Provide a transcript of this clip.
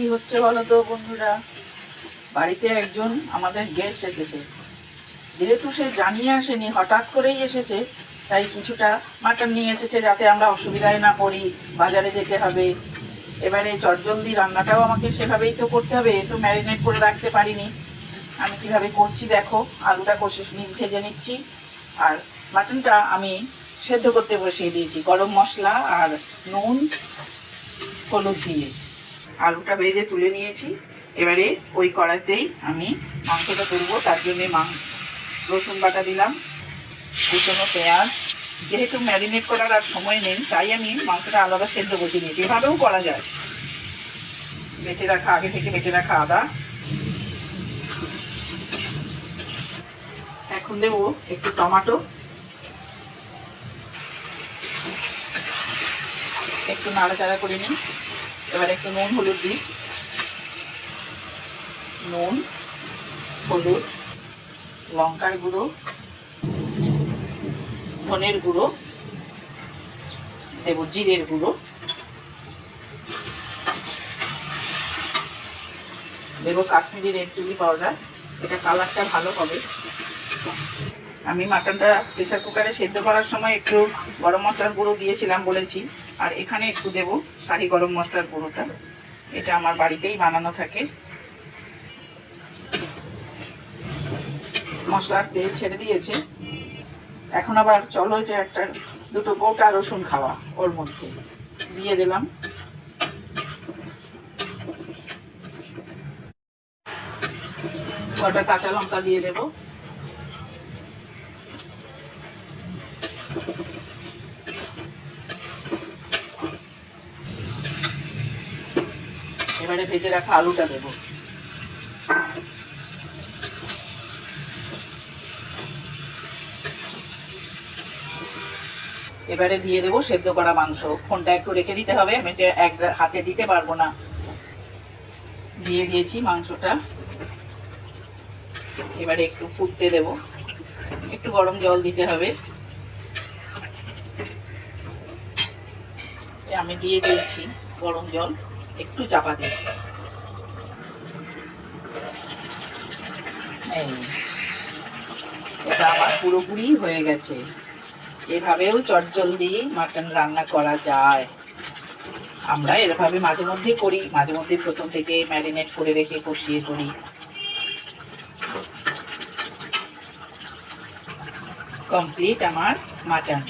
কি হচ্ছে বলো তো বন্ধুরা, বাড়িতে একজন আমাদের গেস্ট এসেছে। যেহেতু সে জানিয়ে আসেনি, হঠাৎ করেই এসেছে, তাই কিছুটা মাটন নিয়ে এসেছে যাতে আমরা অসুবিধায় না পড়ি। বাজারে যেতে হবে, এবারে চটজলদি রান্নাটাও আমাকে সেভাবেই তো করতে হবে, তো ম্যারিনেট করে রাখতে পারিনি। আমি কিভাবে করছি দেখো, আলুটা কষে ভেজে নিচ্ছি, আর মাটনটা আমি সেদ্ধ করতে বসিয়ে দিয়েছি গরম মশলা আর নুন হলুদ দিয়ে। আলুটা ভেজে তুলে নিয়েছি, এবারে ওই কড়াইতেই আমি মাংসটা তুলবো। তার জন্যে রসুন বাটা দিলাম, কুচনো পেঁয়াজ। যেহেতু ম্যারিনেট করার আর সময় নেই, তাই আমি মাংসটা আলাদা সেদ্ধ বসিয়ে দিয়েছি, এভাবেও করা যায়। আগে থেকে বেটে রাখা আদা। এখন দেবো একটু টমেটো, একটু নাড়াচাড়া করে নিই। এবার একটু নুন হলুদ দিই, নুন হলুদ, লঙ্কার গুঁড়ো, ধনের গুঁড়ো, দেবো জিরের গুঁড়ো, দেবো কাশ্মীরি রেড চিলি পাউডার, এটা কালারটা ভালো হবে। আমি মাটনটা প্রেসার কুকারে সেদ্ধ করার সময় একটু গরম মশলার গুঁড়ো দিয়েছিলাম বলেছি, আর এখানে একটু দেবো শাহি গরম মশলার গুঁড়োটা, এটা আমার বাড়িতেই বানানো থাকে। মশলার তেল ছেড়ে দিয়েছে, এখন আবার চলো যে দুটো গোটা রসুন খাওয়া ওর মধ্যে দিয়ে দিলাম। কটা কাঁচা লঙ্কা দিয়ে দেবো। এবারে ভেজে রাখা আলুটা দেবো। এবারে দিয়ে দেবো সেদ্ধ করা মাংস। ফোনটা একটু রেখে দিতে হবে, আমি এক হাতে দিতে পারবো না। দিয়ে দিয়েছি মাংসটা, এবারে একটু ফুটতে দেব, একটু গরম জল দিতে হবে। আমি দিয়ে দিয়েছি গরম জল, একটু চাপা দিয়ে। এই এটা আমার পুরোপুরি হয়ে গেছে। এভাবেও চটজলদি মাটন রান্না করা যায়। আমরা এভাবে মাঝে মধ্যে করি, মাঝে মধ্যে প্রথম থেকে ম্যারিনেট করে রেখে কষিয়ে করি। কমপ্লিট আমার মাটন।